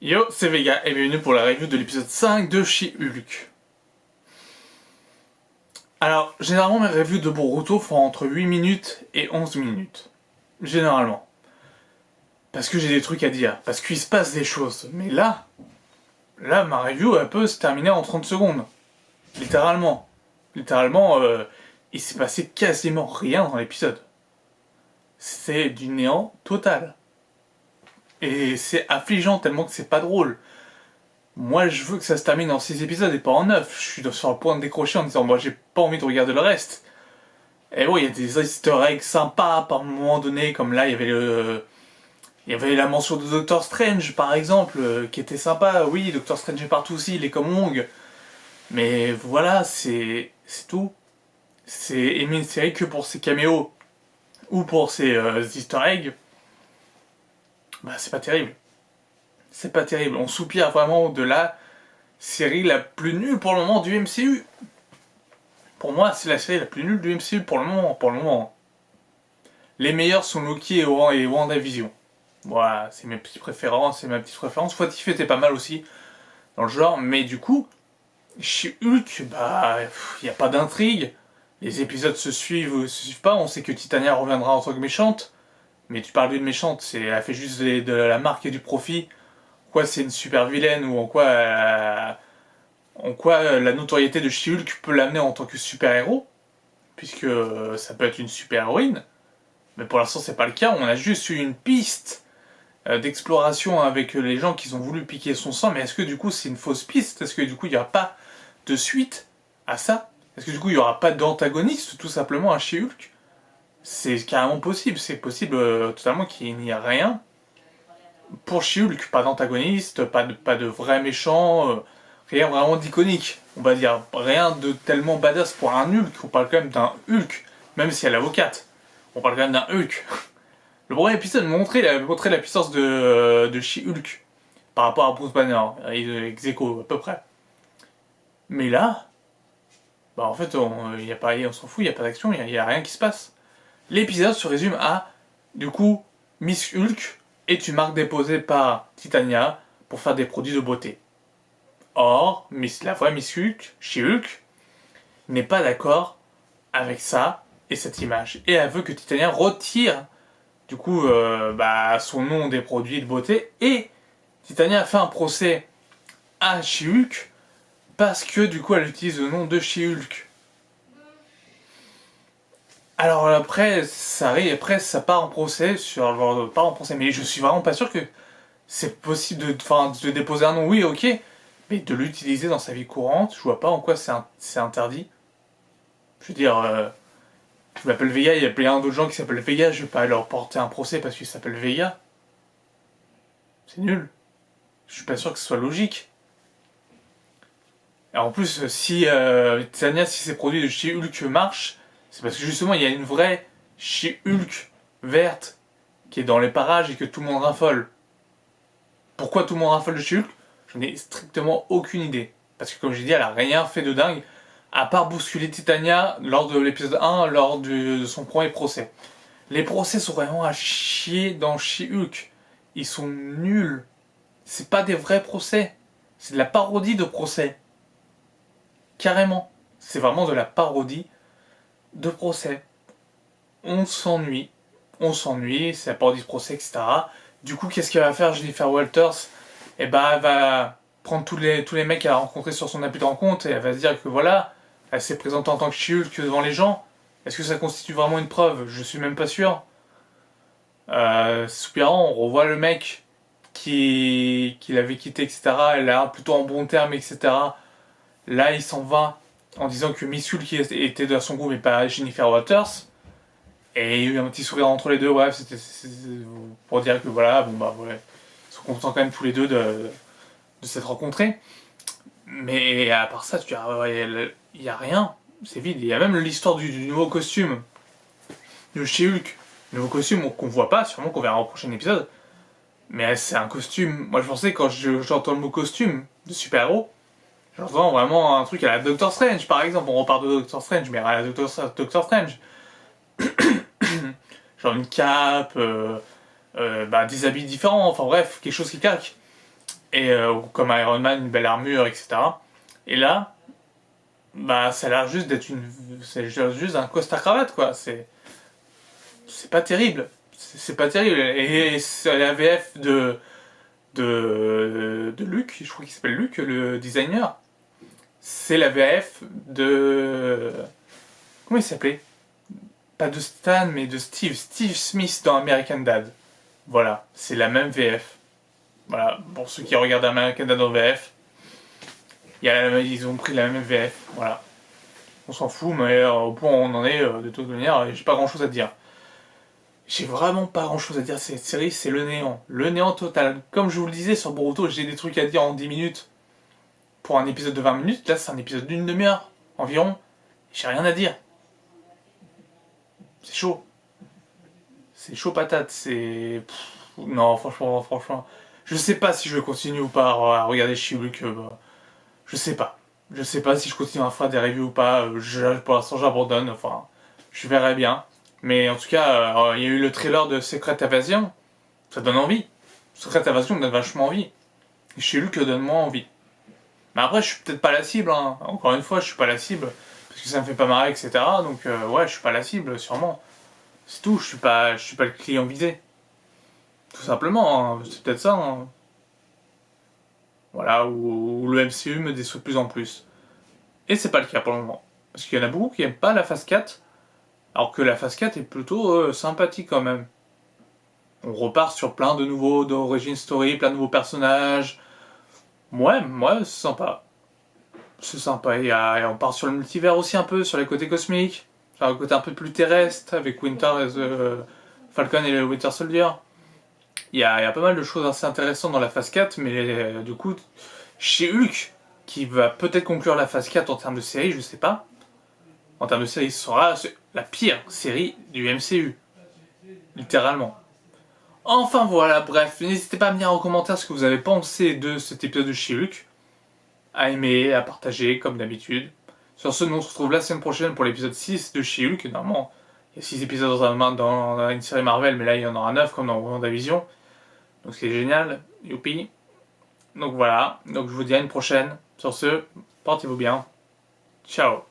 Yo, c'est Vega et bienvenue pour la review de l'épisode 5 de She-Hulk. Alors, généralement mes reviews de Boruto font entre 8 minutes et 11 minutes. Généralement. Parce que j'ai des trucs à dire, parce qu'il se passe des choses. Mais là, ma review elle peut se terminer en 30 secondes. Littéralement. Littéralement, il s'est passé quasiment rien dans l'épisode. C'est du néant total. Et c'est affligeant tellement que c'est pas drôle. Moi, je veux que ça se termine en 6 épisodes et pas en 9. Je suis sur le point de décrocher en disant, moi, j'ai pas envie de regarder le reste. Et ouais, il y a des easter eggs sympas par moment donné, comme là, il y avait la mention de Doctor Strange, par exemple, qui était sympa. Oui, Doctor Strange est partout aussi, il est comme Wong. Mais voilà, c'est tout. C'est aimer une série que pour ses caméos ou pour ses easter eggs. Bah, c'est pas terrible. C'est pas terrible. On soupire vraiment de la série la plus nulle pour le moment du MCU. Pour moi, c'est la série la plus nulle du MCU pour le moment. Les meilleurs sont Loki et WandaVision. Voilà, c'est mes petites préférences, What If était pas mal aussi dans le genre, mais du coup, chez Hulk, bah, il n'y a pas d'intrigue. Les épisodes se suivent pas. On sait que Titania reviendra en tant que méchante. Mais tu parles d'une méchante, elle fait juste de la marque et du profit. Quoi, c'est une super vilaine ou en quoi la notoriété de She-Hulk peut l'amener en tant que super-héros, puisque ça peut être une super-héroïne, mais pour l'instant c'est pas le cas, on a juste eu une piste d'exploration avec les gens qui ont voulu piquer son sang, mais est-ce que du coup c'est une fausse piste? Est-ce que du coup il n'y aura pas de suite à ça? Est-ce que du coup il n'y aura pas d'antagoniste tout simplement à She-Hulk? C'est carrément possible, c'est possible totalement qu'il n'y a rien. Pour She-Hulk, pas d'antagoniste, pas de vrai méchant, rien vraiment d'iconique, on va dire. Rien de tellement badass pour un Hulk, on parle quand même d'un Hulk, même si elle est avocate. On parle quand même d'un Hulk. Le premier épisode montrait la puissance de She-Hulk par rapport à Bruce Banner, ex aequo à peu près. Mais là, bah en fait, on s'en fout, il n'y a pas d'action, il n'y a rien qui se passe. L'épisode se résume à, du coup, Miss Hulk est une marque déposée par Titania pour faire des produits de beauté. Or, la vraie Miss Hulk, She-Hulk, n'est pas d'accord avec ça et cette image. Et elle veut que Titania retire du coup son nom des produits de beauté. Et Titania a fait un procès à She-Hulk parce que du coup elle utilise le nom de She-Hulk. Alors après, ça part en procès, mais je suis vraiment pas sûr que c'est possible de déposer un nom, oui, ok, mais de l'utiliser dans sa vie courante, je vois pas en quoi c'est interdit. Je veux dire, je m'appelle Vega, il y a plein d'autres gens qui s'appellent Vega, je vais pas leur porter un procès parce qu'ils s'appellent Vega. C'est nul. Je suis pas sûr que ce soit logique. Et en plus, si Titania, si ces produits de chez Hulk marchent, c'est parce que justement il y a une vraie chez Hulk verte qui est dans les parages et que tout le monde raffole. Pourquoi tout le monde raffole de chez Hulk? J'en ai strictement aucune idée. Parce que comme j'ai dit, elle a rien fait de dingue, à part bousculer Titania lors de l'épisode 1, lors de son premier procès. Les procès sont vraiment à chier dans She-Hulk. Ils sont nuls. C'est pas des vrais procès. C'est de la parodie de procès. Carrément. C'est vraiment de la parodie de procès. On s'ennuie, c'est la parodie de procès, etc. Du coup, qu'est-ce qu'elle va faire Jennifer Walters? Eh ben, elle va prendre tous les mecs qu'elle a rencontrés sur son appui de rencontre et elle va se dire que voilà, elle s'est présentée en tant que She-Hulk devant les gens. Est-ce que ça constitue vraiment une preuve? Je suis même pas sûr. Soupirant, on revoit le mec qui l'avait quitté, etc. Elle a plutôt en bon terme, etc. Là, il s'en va en disant que Miss Hulk était dans son groupe et pas Jennifer Walters. Et il y a eu un petit sourire entre les deux, ouais, c'était pour dire que voilà, bon bah ouais, ils sont contents quand même tous les deux de s'être rencontrés. Mais à part ça, tu vois, il y a rien, c'est vide. Il y a même l'histoire du nouveau costume de chez Hulk. Le nouveau costume qu'on voit pas, sûrement qu'on verra au prochain épisode. Mais c'est un costume, moi je pensais quand j'entends le mot costume de super-héros, j'entends vraiment un truc à la Doctor Strange par exemple, on repart de Doctor Strange, mais à la Doctor Strange. Genre une cape, des habits différents, enfin bref, quelque chose qui claque. et comme Iron Man, une belle armure, etc. Et là, bah ça a l'air juste d'être c'est juste un costard-cravate, quoi. C'est pas terrible. C'est pas terrible. Et c'est la VF de Luc, je crois qu'il s'appelle Luc, le designer. C'est la VF de... Comment il s'appelait? Pas de Stan, mais de Steve. Steve Smith dans American Dad. Voilà, c'est la même VF. Voilà, pour ceux qui regardent American Dad en VF, ils ont pris la même VF. Voilà. On s'en fout, mais au point où on en est, de toute manière, j'ai pas grand chose à dire. J'ai vraiment pas grand chose à dire, cette série, c'est le néant. Le néant total. Comme je vous le disais sur Boruto, j'ai des trucs à dire en 10 minutes. Pour un épisode de 20 minutes, là c'est un épisode d'une demi-heure environ. J'ai rien à dire. C'est chaud. C'est chaud patate, c'est... Non, franchement... Je sais pas si je vais continuer ou pas à regarder She-Hulk. Je sais pas. Je sais pas si je continue à faire des reviews ou pas. Pour l'instant, j'abandonne. Enfin, je verrai bien. Mais en tout cas, il y a eu le trailer de Secret Invasion. Ça donne envie. Secret Invasion me donne vachement envie. Et She-Hulk donne moins envie. Mais après, je suis peut-être pas la cible. Hein. Encore une fois, je suis pas la cible. Parce que ça me fait pas marrer, etc. Donc, ouais, je suis pas la cible, sûrement. C'est tout. Je suis pas le client visé. Tout simplement. Hein. C'est peut-être ça. Hein. Voilà, où le MCU me déçoit de plus en plus. Et c'est pas le cas pour le moment. Parce qu'il y en a beaucoup qui aiment pas la phase 4, alors que la phase 4 est plutôt sympathique quand même. On repart sur plein de nouveaux d'origine story, plein de nouveaux personnages. Ouais, c'est sympa. C'est sympa. Et on part sur le multivers aussi un peu, sur les côtés cosmiques, sur le côté un peu plus terrestre, avec Winter et Falcon et le Winter Soldier. Il y a pas mal de choses assez intéressantes dans la phase 4, mais du coup, chez Hulk, qui va peut-être conclure la phase 4 en termes de série, je sais pas. En termes de série, ce sera la pire série du MCU. Littéralement. Enfin voilà, bref, n'hésitez pas à me dire en commentaire ce que vous avez pensé de cet épisode de She-Hulk. À aimer, à partager, comme d'habitude. Sur ce, nous on se retrouve la semaine prochaine pour l'épisode 6 de She-Hulk. Normalement, il y a 6 épisodes dans une série Marvel, mais là il y en aura 9 comme dans WandaVision. Donc c'est génial, youpi. Donc voilà, donc je vous dis à une prochaine. Sur ce, portez-vous bien. Ciao.